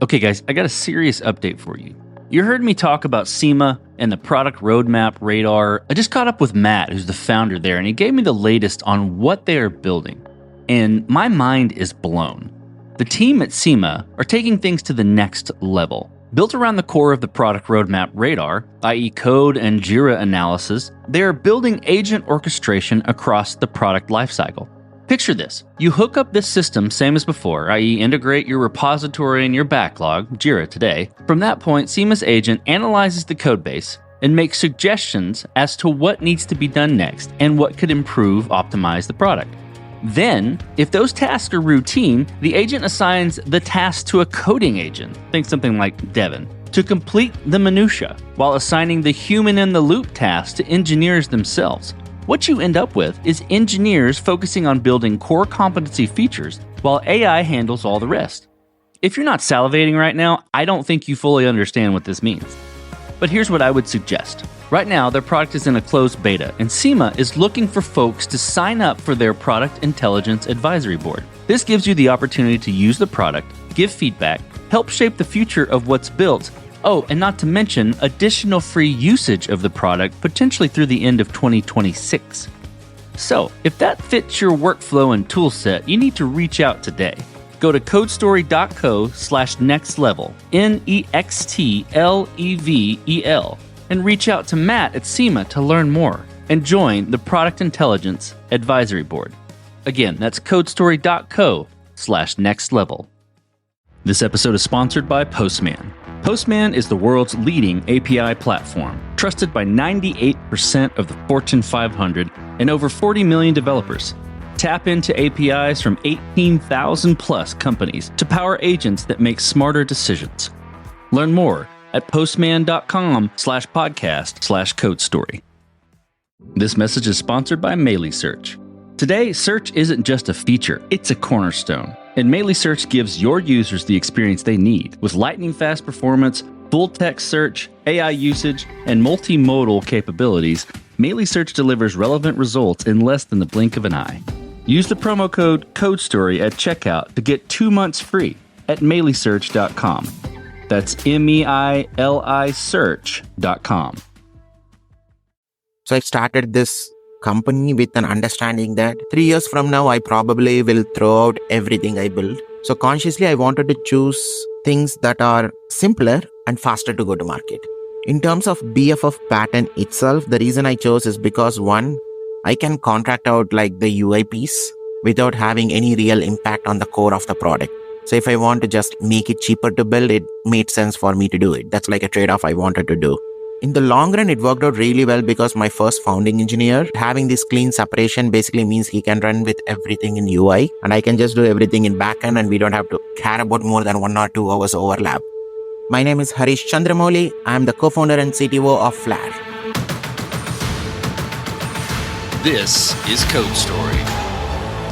Okay, guys, I got a serious update for you. You heard me talk about SEMA and the product roadmap radar. I just caught up with Matt, who's the founder there, and he gave me the latest on what they are building. And my mind is blown. The team at SEMA are taking things to the next level. Built around the core of the product roadmap radar, i.e. code and Jira analysis, they are building agent orchestration across the product lifecycle. Picture this. You hook up this system same as before, i.e. integrate your repository and your backlog, Jira today. From that point, SEMA's agent analyzes the codebase and makes suggestions as to what needs to be done next and what could improve, optimize the product. Then, if those tasks are routine, the agent assigns the task to a coding agent, think something like Devin, to complete the minutia, while assigning the human-in-the-loop task to engineers themselves. What you end up with is engineers focusing on building core competency features while AI handles all the rest. If you're not salivating right now, I don't think you fully understand what this means. But here's what I would suggest. Right now, their product is in a closed beta, and SEMA is looking for folks to sign up for their Product Intelligence Advisory Board. This gives you the opportunity to use the product, give feedback, help shape the future of what's built. Oh, and not to mention additional free usage of the product potentially through the end of 2026. So, if that fits your workflow and toolset, you need to reach out today. Go to codestory.co/nextlevel, NEXTLEVEL, and reach out to Matt at SEMA to learn more and join the Product Intelligence Advisory Board. Again, that's codestory.co/nextlevel. This episode is sponsored by Postman. Postman is the world's leading API platform, trusted by 98% of the Fortune 500 and over 40 million developers. Tap into APIs from 18,000 plus companies to power agents that make smarter decisions. Learn more at postman.com/podcast/codestory. This message is sponsored by Melee Search. Today, search isn't just a feature, it's a cornerstone. And Melee Search gives your users the experience they need with lightning-fast performance, full-text search, AI usage, and multimodal capabilities. Melee Search delivers relevant results in less than the blink of an eye. Use the promo code CODESTORY at checkout to get 2 months free at meleesearch.com. That's MEILI search.com. So I started this company with an understanding that 3 years from now, I probably will throw out everything I build. So consciously, I wanted to choose things that are simpler and faster to go to market. In terms of BFF pattern itself, the reason I chose is because one, I can contract out like the UI piece without having any real impact on the core of the product. So if I want to just make it cheaper to build, it made sense for me to do it. That's like a trade-off I wanted to do. In the long run, it worked out really well because my first founding engineer, having this clean separation basically means he can run with everything in UI and I can just do everything in backend and we don't have to care about more than 1 or 2 hours overlap. My name is Harish Chandramowli. I am the co-founder and CTO of Flare. This is Code Story,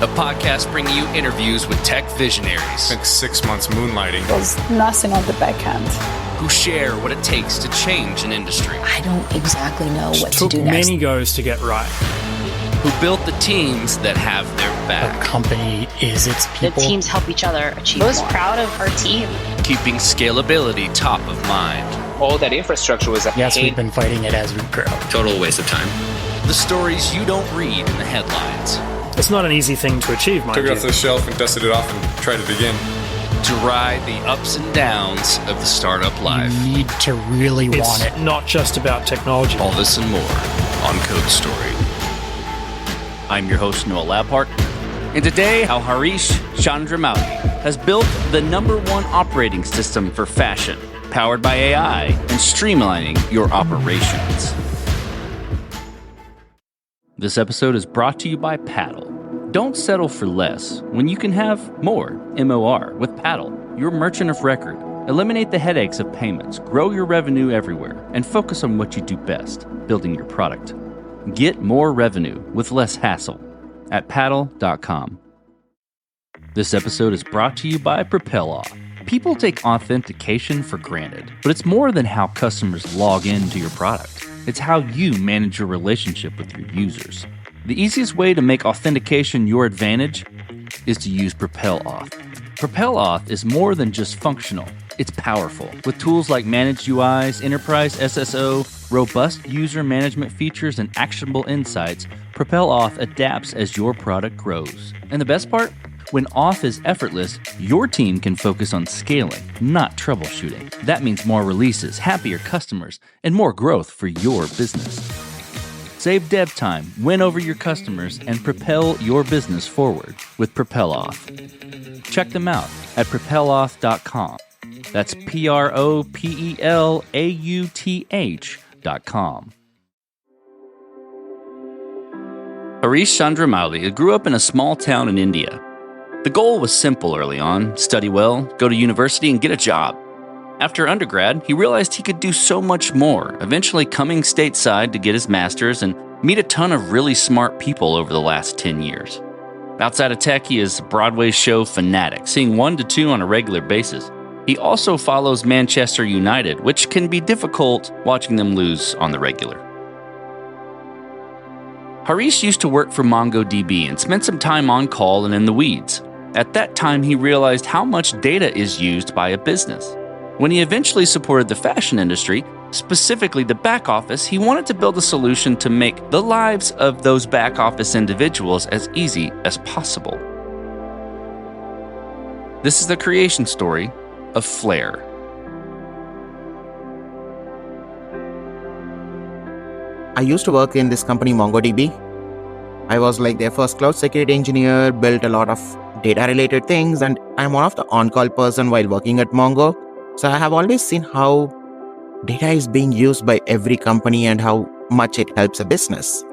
a podcast bringing you interviews with tech visionaries. Spent 6 months moonlighting. There's nothing on the back end. Who share what it takes to change an industry. I don't exactly know what to do Took next. many goes to get right. Who built the teams that have their A back. company is its people. The teams help each other achieve I was more. proud of our team. Keeping scalability top of mind. All that infrastructure was a Yes, pain. we've been fighting it as we grow. Total waste of time. The stories you don't read in the headlines. It's not an easy thing to achieve, mind Took it you. off the shelf and dusted it off and tried it again. To ride the ups and downs of the startup life. You need to really It's want it. not just about technology. All this and more on Code Story. I'm your host, Noah Labhart, and today, how Harish Chandramowli has built the #1 operating system for fashion, powered by AI and streamlining your operations. This episode is brought to you by Paddle. Don't settle for less when you can have more, MOR, with Paddle, your merchant of record. Eliminate the headaches of payments, grow your revenue everywhere, and focus on what you do best, building your product. Get more revenue with less hassle at paddle.com. This episode is brought to you by Propeloff. People take authentication for granted, but it's more than how customers log into your product. It's how you manage your relationship with your users. The easiest way to make authentication your advantage is to use Propeloff. PropelAuth is more than just functional. It's powerful. With tools like managed UIs, enterprise SSO, robust user management features, and actionable insights, PropelAuth adapts as your product grows. And the best part? When auth is effortless, your team can focus on scaling, not troubleshooting. That means more releases, happier customers, and more growth for your business. Save dev time, win over your customers, and propel your business forward with PropelAuth. Check them out at propelauth.com. That's PROPELAUTH.com. Harish Chandramowli grew up in a small town in India. The goal was simple early on: study well, go to university, and get a job. After undergrad, he realized he could do so much more, eventually coming stateside to get his master's and meet a ton of really smart people over the last 10 years. Outside of tech, he is Broadway's show Fanatic, seeing 1 to 2 on a regular basis. He also follows Manchester United, which can be difficult watching them lose on the regular. Harish used to work for MongoDB and spent some time on call and in the weeds. At that time, he realized how much data is used by a business. When he eventually supported the fashion industry, specifically the back office, he wanted to build a solution to make the lives of those back office individuals as easy as possible. This is the creation story of Flare. I used to work in this company, MongoDB. I was like their first cloud security engineer, built a lot of data-related things, and I'm one of the on-call person while working at Mongo. So I have always seen how data is being used by every company and how much it helps a business.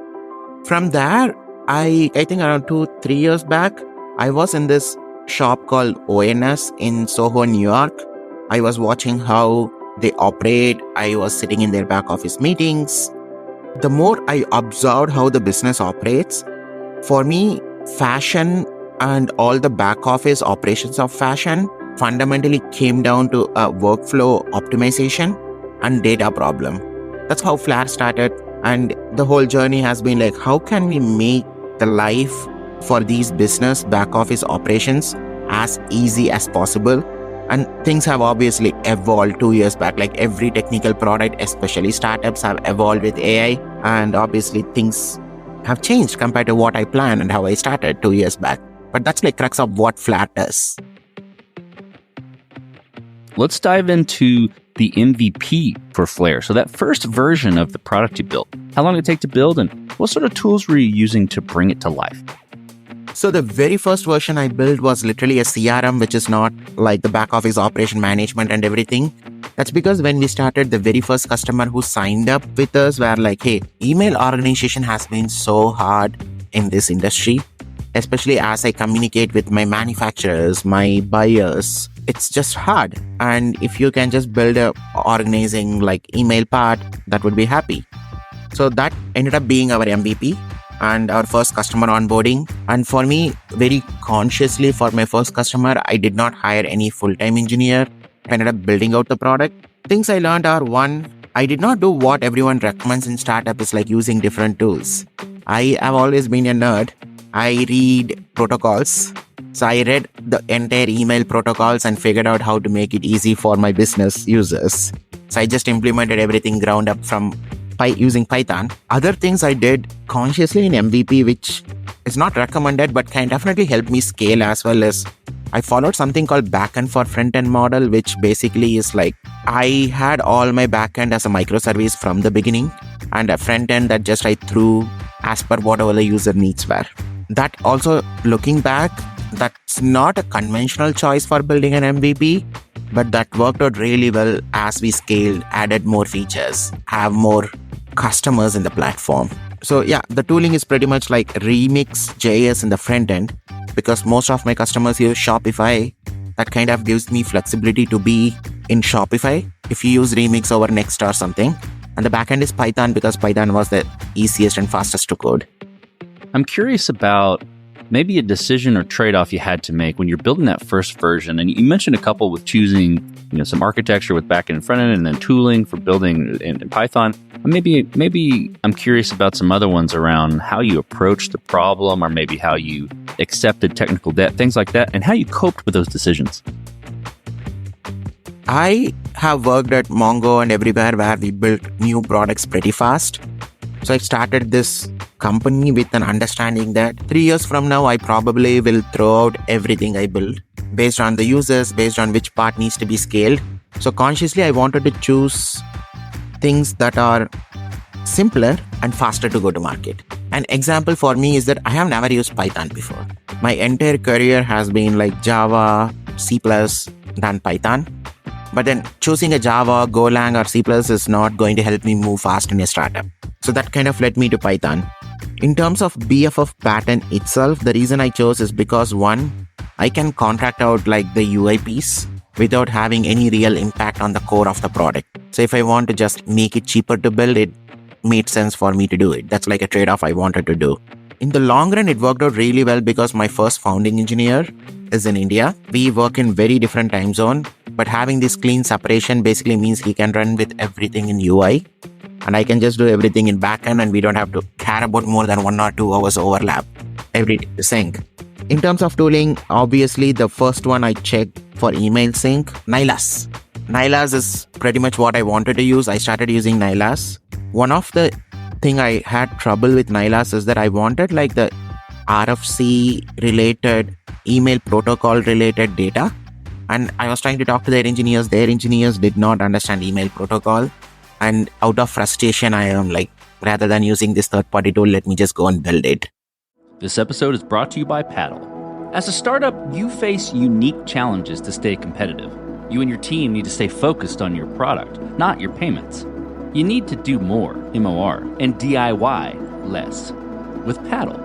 From there, I think around 2-3 years back, I was in this shop called ONS in Soho, New York. I was watching how they operate. I was sitting in their back office meetings. The more I observed how the business operates, for me, fashion and all the back office operations of fashion fundamentally came down to a workflow optimization and data problem. That's how Flare started. And the whole journey has been like, how can we make the life for these business back office operations as easy as possible? And things have obviously evolved 2 years back. Like every technical product, especially startups, have evolved with AI. And obviously things have changed compared to what I planned and how I started 2 years back. But that's like crux of what Flare does. Let's dive into the MVP for Flare. So that first version of the product you built, how long did it take to build, and what sort of tools were you using to bring it to life? So the very first version I built was literally a CRM, which is not like the back office operation management and everything. That's because when we started, the very first customer who signed up with us were like, hey, email organization has been so hard in this industry, especially as I communicate with my manufacturers, my buyers. It's just hard. And if you can just build a organizing like email part, that would be happy. So that ended up being our MVP and our first customer onboarding. And for me, very consciously for my first customer, I did not hire any full-time engineer. I ended up building out the product. Things I learned are, one, I did not do what everyone recommends in startup is like using different tools. I have always been a nerd. I read protocols. So I read the entire email protocols and figured out how to make it easy for my business users. So I just implemented everything ground up from using Python. Other things I did consciously in MVP, which is not recommended, but can definitely help me scale as well as I followed something called backend for frontend model, which basically is like I had all my backend as a microservice from the beginning and a frontend that just I threw as per whatever the user needs were. That also, looking back, that's not a conventional choice for building an MVP, but that worked out really well as we scaled, added more features, have more customers in the platform. So yeah, the tooling is pretty much like Remix.js in the front end because most of my customers use Shopify. That kind of gives me flexibility to be in Shopify if you use Remix over Next or something. And the backend is Python because Python was the easiest and fastest to code. I'm curious about maybe a decision or trade-off you had to make when you're building that first version. And you mentioned a couple with choosing, some architecture with backend and front end, and then tooling for building in Python. Maybe I'm curious about some other ones around how you approached the problem, or maybe how you accepted technical debt, things like that, and how you coped with those decisions. I have worked at Mongo and everywhere where we built new products pretty fast. So I started this company with an understanding that 3 years from now, I probably will throw out everything I build based on the users, based on which part needs to be scaled. So consciously, I wanted to choose things that are simpler and faster to go to market. An example for me is that I have never used Python before. My entire career has been like Java, C++, than Python. But then choosing a Java, Golang, or C++ is not going to help me move fast in a startup. So that kind of led me to Python. In terms of BFF pattern itself, the reason I chose is because one, I can contract out like the UI piece without having any real impact on the core of the product. So if I want to just make it cheaper to build, it made sense for me to do it. That's like a trade-off I wanted to do. In the long run, it worked out really well because my first founding engineer is in India. We work in very different time zone, but having this clean separation basically means he can run with everything in UI and I can just do everything in backend, and we don't have to care about more than 1 or 2 hours overlap every sync. In terms of tooling, obviously the first one I checked for email sync, Nylas. Nylas is pretty much what I wanted to use. I started using Nylas. One of the thing I had trouble with Nylas is that I wanted like the RFC related, email protocol related data. And I was trying to talk to their engineers. Their engineers did not understand email protocol. And out of frustration, I am like, rather than using this third-party tool, let me just go and build it. This episode is brought to you by Paddle. As a startup, you face unique challenges to stay competitive. You and your team need to stay focused on your product, not your payments. You need to do more, MOR, and DIY less. With Paddle.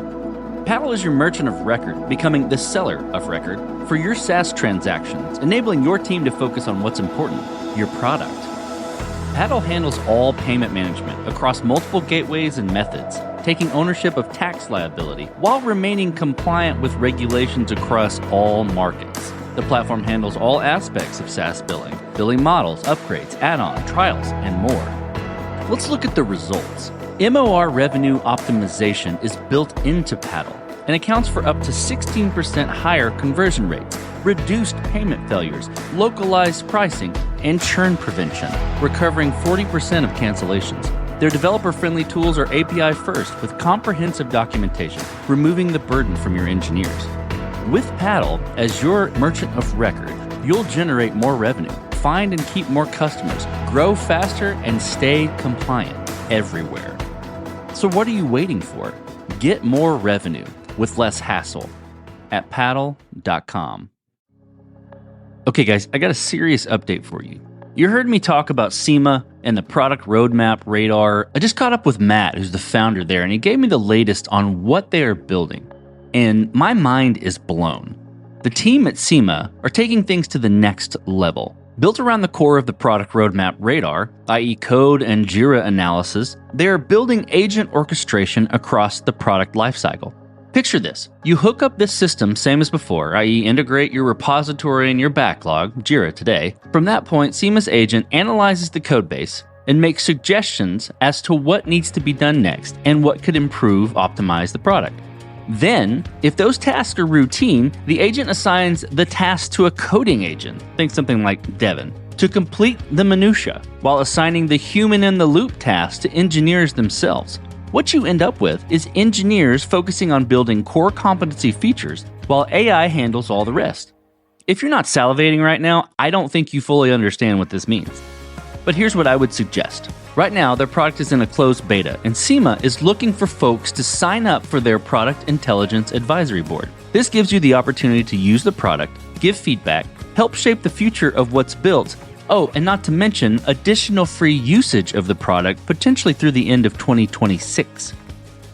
Paddle is your merchant of record, becoming the seller of record for your SaaS transactions, enabling your team to focus on what's important, your product. Paddle handles all payment management across multiple gateways and methods, taking ownership of tax liability while remaining compliant with regulations across all markets. The platform handles all aspects of SaaS billing models, upgrades, add-on, trials, and more. Let's look at the results. MOR revenue optimization is built into Paddle and accounts for up to 16% higher conversion rates, reduced payment failures, localized pricing, and churn prevention, recovering 40% of cancellations. Their developer-friendly tools are API first with comprehensive documentation, removing the burden from your engineers. With Paddle as your merchant of record, you'll generate more revenue, find and keep more customers, grow faster, and stay compliant everywhere. So what are you waiting for? Get more revenue with less hassle at paddle.com. Okay, guys, I got a serious update for you. You heard me talk about SEMA and the product roadmap radar. I just caught up with Matt, who's the founder there, and he gave me the latest on what they are building. And my mind is blown. The team at SEMA are taking things to the next level. Built around the core of the product roadmap radar, i.e. code and Jira analysis, they are building agent orchestration across the product lifecycle. Picture this. You hook up this system same as before, i.e. integrate your repository and your backlog, Jira today. From that point, SEMA's agent analyzes the codebase and makes suggestions as to what needs to be done next and what could improve, optimize the product. Then, if those tasks are routine, the agent assigns the task to a coding agent, think something like Devin, to complete the minutia, while assigning the human-in-the-loop task to engineers themselves. What you end up with is engineers focusing on building core competency features, while AI handles all the rest. If you're not salivating right now, I don't think you fully understand what this means. But here's what I would suggest. Right now, their product is in a closed beta, and SEMA is looking for folks to sign up for their Product Intelligence Advisory Board. This gives you the opportunity to use the product, give feedback, help shape the future of what's built. Oh, and not to mention additional free usage of the product, potentially through the end of 2026.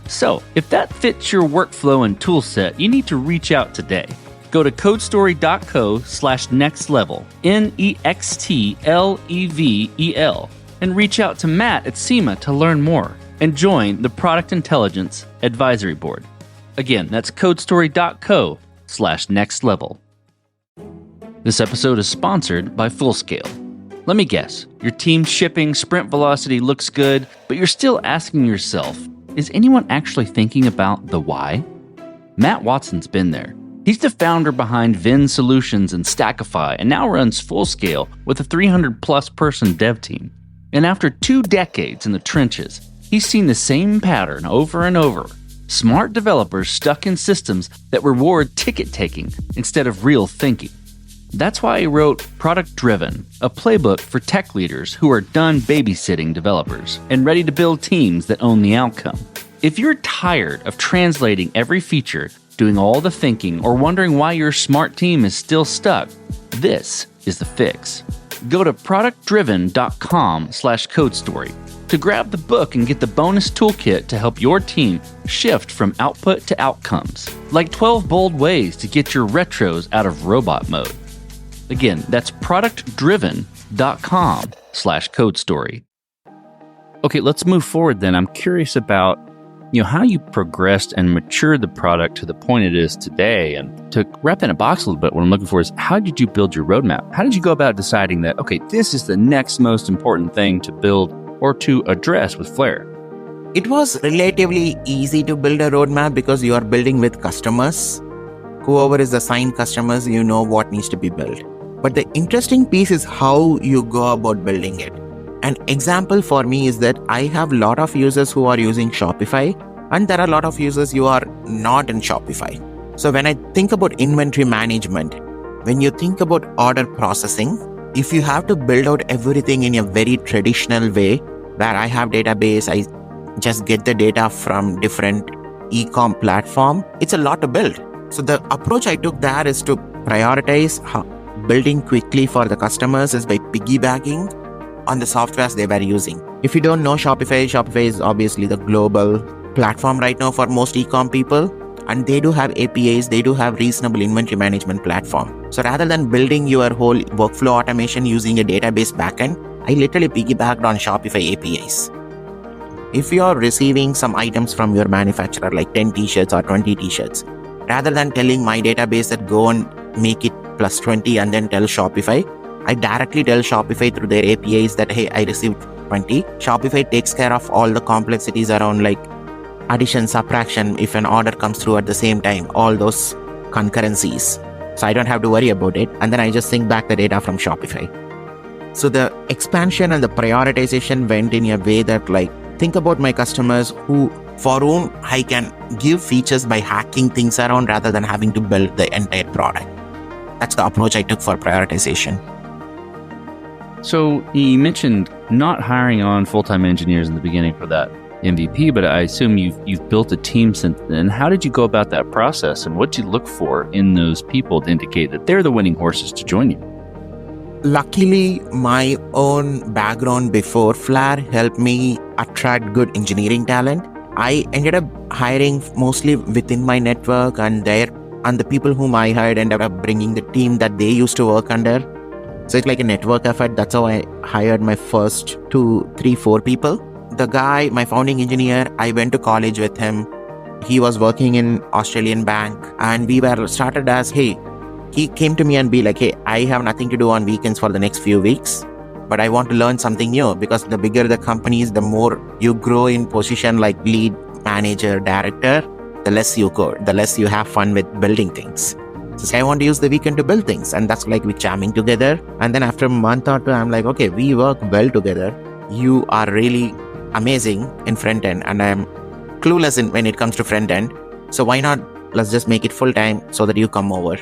So, if that fits your workflow and toolset, you need to reach out today. Go to codestory.co/nextlevel, NEXTLEVEL, and reach out to Matt at SEMA to learn more and join the Product Intelligence Advisory Board. Again, that's codestory.co/nextlevel. This episode is sponsored by Fullscale. Let me guess, your team's shipping sprint velocity looks good, but you're still asking yourself, is anyone actually thinking about the why? Matt Watson's been there. He's the founder behind Vin Solutions and Stackify, and now runs Fullscale with a 300-plus person dev team. And after 2 decades in the trenches, he's seen the same pattern over and over. Smart developers stuck in systems that reward ticket-taking instead of real thinking. That's why he wrote Product Driven, a playbook for tech leaders who are done babysitting developers and ready to build teams that own the outcome. If you're tired of translating every feature, doing all the thinking, or wondering why your smart team is still stuck, this is the fix. Go to productdriven.com/codestory to grab the book and get the bonus toolkit to help your team shift from output to outcomes, like 12 bold ways to get your retros out of robot mode. Again, that's productdriven.com/codestory. Okay, let's move forward then. I'm curious about how you progressed and matured the product to the point it is today. And to wrap that in a box a little bit, what I'm looking for is, how did you build your roadmap? How did you go about deciding that, okay, this is the next most important thing to build or to address with Flare? It was relatively easy to build a roadmap because you are building with customers. Whoever is assigned customers, you know what needs to be built. But the interesting piece is how you go about building it. An example for me is that I have a lot of users who are using Shopify, and there are a lot of users who are not in Shopify. So when I think about inventory management, when you think about order processing, if you have to build out everything in a very traditional way, where I have database, I just get the data from different e-com platform, it's a lot to build. So the approach I took there is to prioritize building quickly for the customers is by piggybacking on the softwares they were using. If you don't know Shopify is obviously the global platform right now for most e-com people, and they do have APIs, they do have reasonable inventory management platform. So rather than building your whole workflow automation using a database backend, I literally piggybacked on Shopify APIs. If you are receiving some items from your manufacturer, like 10 t-shirts or 20 t-shirts, rather than telling my database that go and make it plus 20 and then tell Shopify, I directly tell Shopify through their APIs that, hey, I received 20. Shopify takes care of all the complexities around like addition, subtraction, if an order comes through at the same time, all those concurrencies. So I don't have to worry about it. And then I just sync back the data from Shopify. So the expansion and the prioritization went in a way that, like, think about my customers for whom I can give features by hacking things around rather than having to build the entire product. That's the approach I took for prioritization. So you mentioned not hiring on full-time engineers in the beginning for that MVP, but I assume you've built a team since then. How did you go about that process, and what did you look for in those people to indicate that they're the winning horses to join you? Luckily, my own background before Flare helped me attract good engineering talent. I ended up hiring mostly within my network, and the people whom I hired ended up bringing the team that they used to work under. So it's like a network effort. That's how I hired my first 2, 3, 4 people. The guy, my founding engineer, I went to college with him. He was working in Australian bank, and we were started as, hey, he came to me and be like, hey, I have nothing to do on weekends for the next few weeks, but I want to learn something new, because the bigger the company is, the more you grow in position like lead, manager, director, the less you go, the less you have fun with building things. So I want to use the weekend to build things, and that's like we jamming together. And then after a month or two, I'm like, okay, we work well together. You are really amazing in front end, and I'm clueless when it comes to front end. So why not, let's just make it full time so that you come over.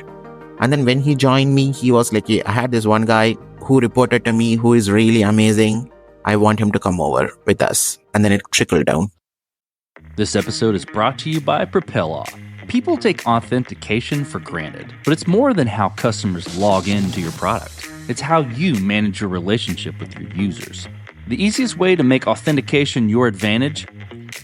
And then when he joined me, he was like, I had this one guy who reported to me who is really amazing. I want him to come over with us. And then it trickled down. This episode is brought to you by Propel. People take authentication for granted, but it's more than how customers log into your product. It's how you manage your relationship with your users. The easiest way to make authentication your advantage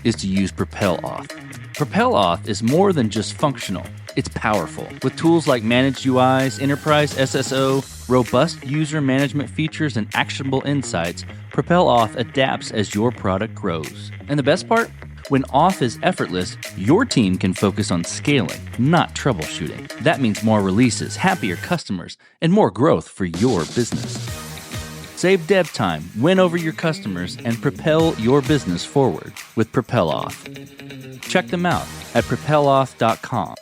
is to use Propel Auth. Propel Auth is more than just functional. It's powerful. With tools like Managed UIs, Enterprise SSO, robust user management features, and actionable insights, Propel Auth adapts as your product grows. And the best part? When auth is effortless, your team can focus on scaling, not troubleshooting. That means more releases, happier customers, and more growth for your business. Save dev time, win over your customers, and propel your business forward with PropelAuth. Check them out at propelauth.com.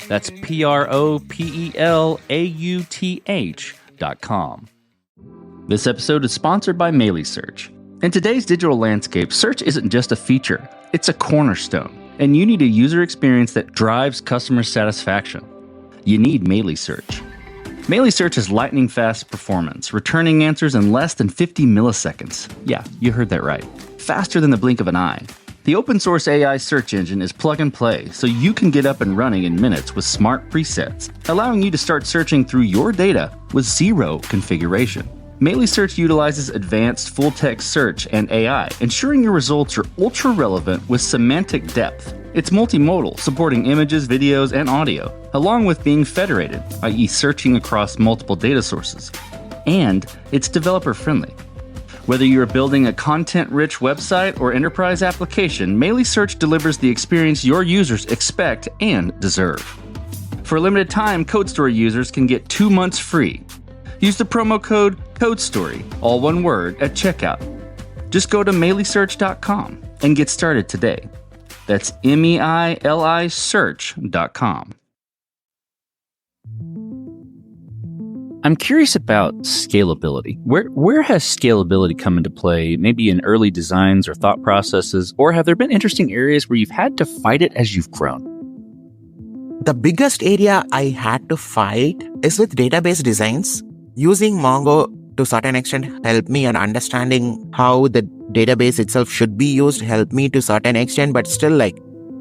That's PROPELAUTH.com. This episode is sponsored by MailySearch. In today's digital landscape, search isn't just a feature, it's a cornerstone, and you need a user experience that drives customer satisfaction. You need MailySearch. MailySearch has lightning-fast performance, returning answers in less than 50 milliseconds. Yeah, you heard that right. Faster than the blink of an eye. The open-source AI search engine is plug-and-play, so you can get up and running in minutes with smart presets, allowing you to start searching through your data with zero configuration. MailySearch utilizes advanced full-text search and AI, ensuring your results are ultra-relevant with semantic depth. It's multimodal, supporting images, videos, and audio, along with being federated, i.e. searching across multiple data sources. And it's developer-friendly. Whether you're building a content-rich website or enterprise application, MailySearch delivers the experience your users expect and deserve. For a limited time, CodeStory users can get 2 months free. Use the promo code CODESTORY, all one word, at checkout. Just go to MailySearch.com and get started today. That's MEILI search.com. I'm curious about scalability. Where has scalability come into play, maybe in early designs or thought processes, or have there been interesting areas where you've had to fight it as you've grown? The biggest area I had to fight is with database designs. Using Mongo to a certain extent helped me, and understanding how the database itself should be used helped me to a certain extent, but still,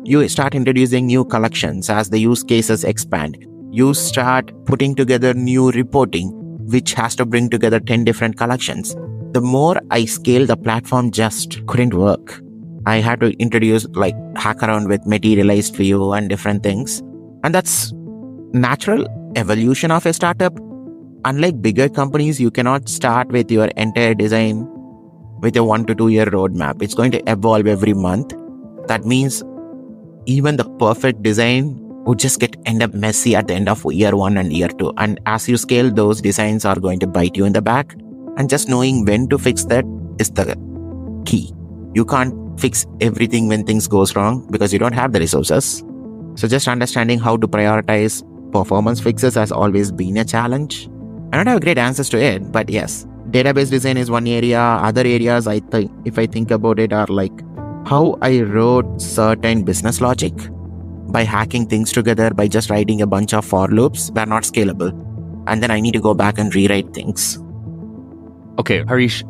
you start introducing new collections as the use cases expand. You start putting together new reporting, which has to bring together 10 different collections. The more I scaled, the platform just couldn't work. I had to introduce hack around with materialized view and different things. And that's natural evolution of a startup. Unlike bigger companies, you cannot start with your entire design with a 1 to 2 year roadmap. It's going to evolve every month. That means even the perfect design would just end up messy at the end of year 1 and year 2. And as you scale, those designs are going to bite you in the back. And just knowing when to fix that is the key. You can't fix everything when things goes wrong because you don't have the resources. So just understanding how to prioritize performance fixes has always been a challenge. I don't have great answers to it, but yes, database design is one area. Other areas if I think about it, are how I wrote certain business logic by hacking things together by just writing a bunch of for loops that are not scalable. And then I need to go back and rewrite things. Okay, Harish,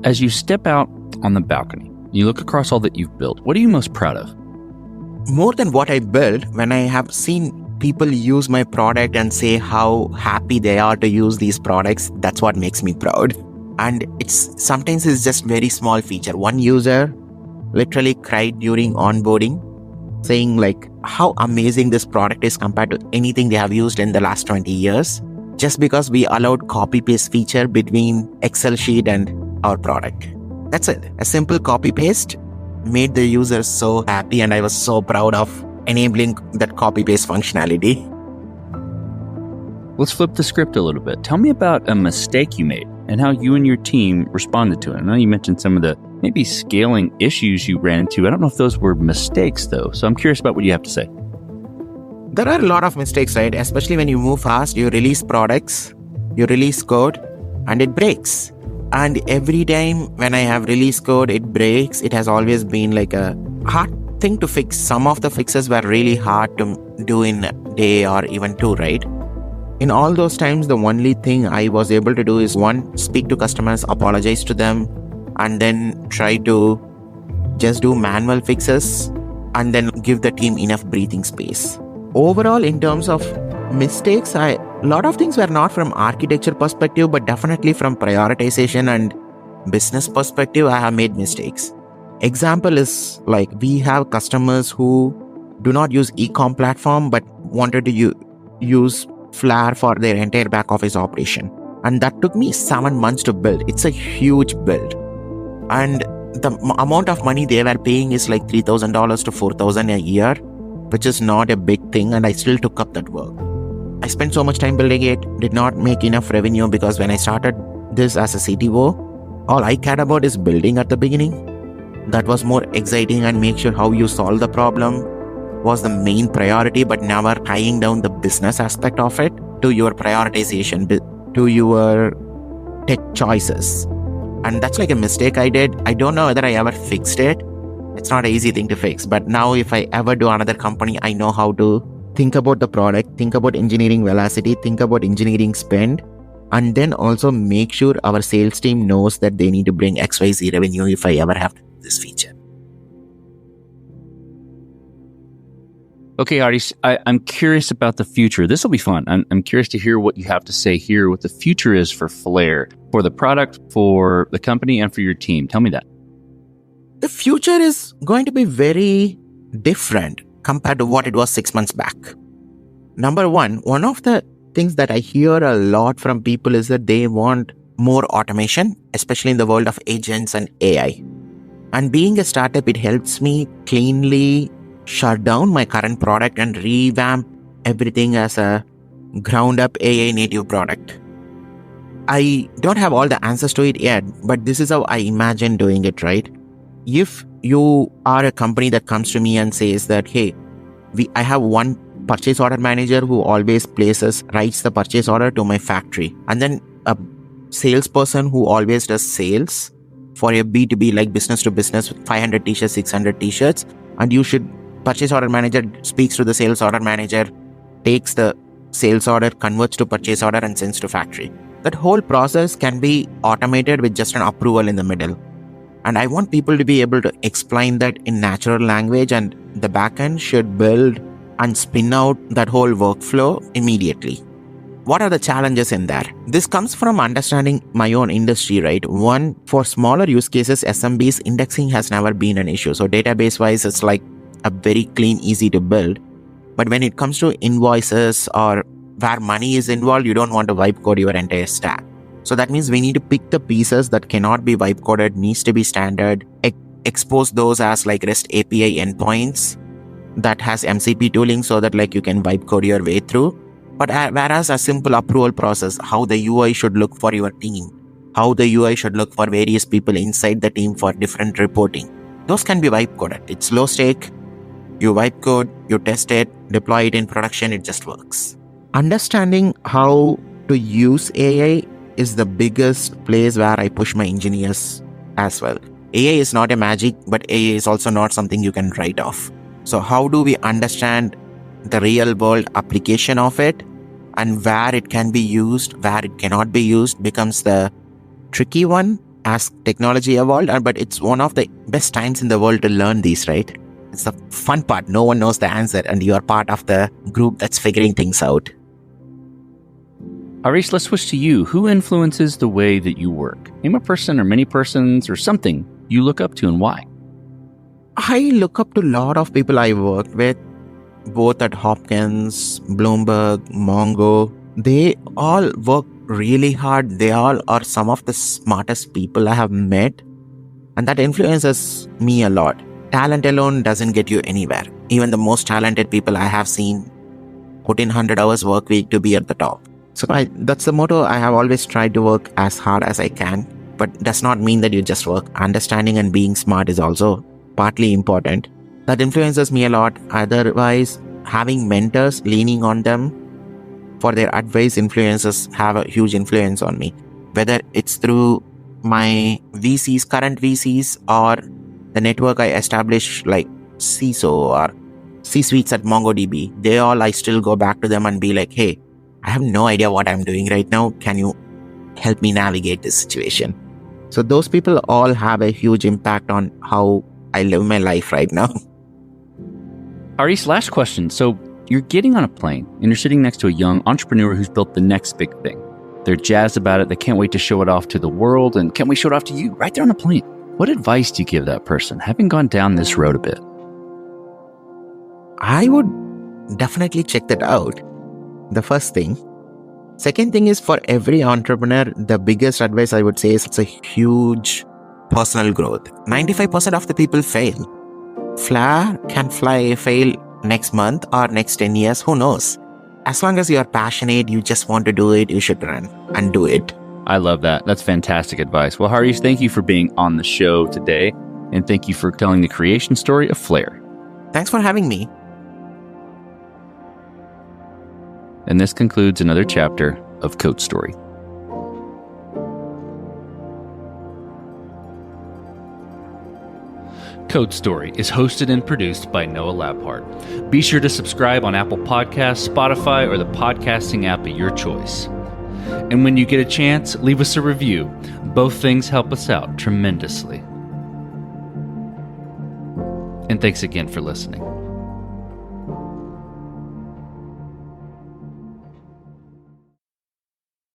as you step out on the balcony, you look across all that you've built, what are you most proud of? More than what I built, when I have seen people use my product and say how happy they are to use these products, that's what makes me proud. And sometimes it's just very small feature. One user literally cried during onboarding, saying how amazing this product is compared to anything they have used in the last 20 years, just because we allowed copy-paste feature between Excel sheet and our product. That's it. A simple copy-paste made the user so happy, and I was so proud of enabling that copy-paste functionality. Let's flip the script a little bit. Tell me about a mistake you made and how you and your team responded to it. I know you mentioned some of the maybe scaling issues you ran into. I don't know if those were mistakes, though. So I'm curious about what you have to say. There are a lot of mistakes, right? Especially when you move fast, you release products, you release code, and it breaks. And every time when I have released code, it breaks. It has always been a hard thing to fix. Some of the fixes were really hard to do in a day or even 2, right? In all those times, the only thing I was able to do is 1, speak to customers, apologize to them, and then try to just do manual fixes and then give the team enough breathing space. Overall, in terms of mistakes, a lot of things were not from architecture perspective, but definitely from prioritization and business perspective, I have made mistakes. Example is we have customers who do not use e-com platform but wanted to use Flare for their entire back office operation. And that took me 7 months to build. It's a huge build. And the amount of money they were paying is like $3,000 to $4,000 a year, which is not a big thing. And I still took up that work. I spent so much time building it, did not make enough revenue because when I started this as a CTO, all I cared about is building at the beginning. That was more exciting, and make sure how you solve the problem was the main priority, but never tying down the business aspect of it to your prioritization, to your tech choices. And that's like a mistake I did. I don't know whether I ever fixed it. It's not an easy thing to fix. But now if I ever do another company, I know how to think about the product, think about engineering velocity, think about engineering spend, and then also make sure our sales team knows that they need to bring XYZ revenue if I ever have to do this feature. Okay, Harish, I'm curious about the future. This will be fun. I'm curious to hear what you have to say here, what the future is for Flare, for the product, for the company, and for your team. Tell me that. The future is going to be very different compared to what it was 6 months back. Number one of the things that I hear a lot from people is that they want more automation, especially in the world of agents and AI. And being a startup, it helps me cleanly shut down my current product and revamp everything as a ground up AI native product. I don't have all the answers to it yet, but this is how I imagine doing it, right? If you are a company that comes to me and says that, hey, I have one purchase order manager who always writes the purchase order to my factory, and then a salesperson who always does sales for a B2B, like business to business, 500 t-shirts, 600 t-shirts, and purchase order manager speaks to the sales order manager, takes the sales order, converts to purchase order, and sends to factory. That whole process can be automated with just an approval in the middle. And I want people to be able to explain that in natural language, and the backend should build and spin out that whole workflow immediately. What are the challenges in there? This comes from understanding my own industry, right? One, for smaller use cases, SMBs, indexing has never been an issue. So database wise, it's like a very clean, easy to build. But when it comes to invoices or where money is involved, you don't want to wipe code your entire stack. So that means we need to pick the pieces that cannot be wipe coded, needs to be standard, expose those as like REST API endpoints that has MCP tooling so that like you can wipe code your way through. But whereas a simple approval process, how the UI should look for your team, how the UI should look for various people inside the team for different reporting, those can be wipe coded. It's low stake. You wipe code, you test it, deploy it in production, it just works. Understanding how to use AI is the biggest place where I push my engineers as well. AI is not a magic, but AI is also not something you can write off. So how do we understand the real world application of it, and where it can be used, where it cannot be used becomes the tricky one as technology evolved, but it's one of the best times in the world to learn these, right? It's the fun part. No one knows the answer, and you are part of the group that's figuring things out. Harish, let's switch to you. Who influences the way that you work? Name a person or many persons or something you look up to, and why? I look up to a lot of people I worked with, both at Hopkins, Bloomberg, Mongo. They all work really hard. They all are some of the smartest people I have met, and that influences me a lot. Talent alone doesn't get you anywhere. Even the most talented people I have seen put in 100 hours work week to be at the top. So that's the motto. I have always tried to work as hard as I can, but does not mean that you just work. Understanding and being smart is also partly important. That influences me a lot. Otherwise, having mentors, leaning on them for their advice have a huge influence on me. Whether it's through my VCs, current VCs, or the network I established like CISO or C-suites at MongoDB, I still go back to them and be like, hey, I have no idea what I'm doing right now. Can you help me navigate this situation? So those people all have a huge impact on how I live my life right now. Harish, last question. So you're getting on a plane and you're sitting next to a young entrepreneur who's built the next big thing. They're jazzed about it. They can't wait to show it off to the world. And can't we show it off to you right there on the plane? What advice do you give that person, having gone down this road a bit? I would definitely check that out. The first thing. Second thing is, for every entrepreneur, the biggest advice I would say is it's a huge personal growth. 95% of the people fail. Flare can fail next month or next 10 years, who knows? As long as you are passionate, you just want to do it, you should run and do it. I love that. That's fantastic advice. Well, Harish, thank you for being on the show today, and thank you for telling the creation story of Flare. Thanks for having me. And this concludes another chapter of Code Story. Code Story is hosted and produced by Noah Labhart. Be sure to subscribe on Apple Podcasts, Spotify, or the podcasting app of your choice. And when you get a chance, leave us a review. Both things help us out tremendously. And thanks again for listening.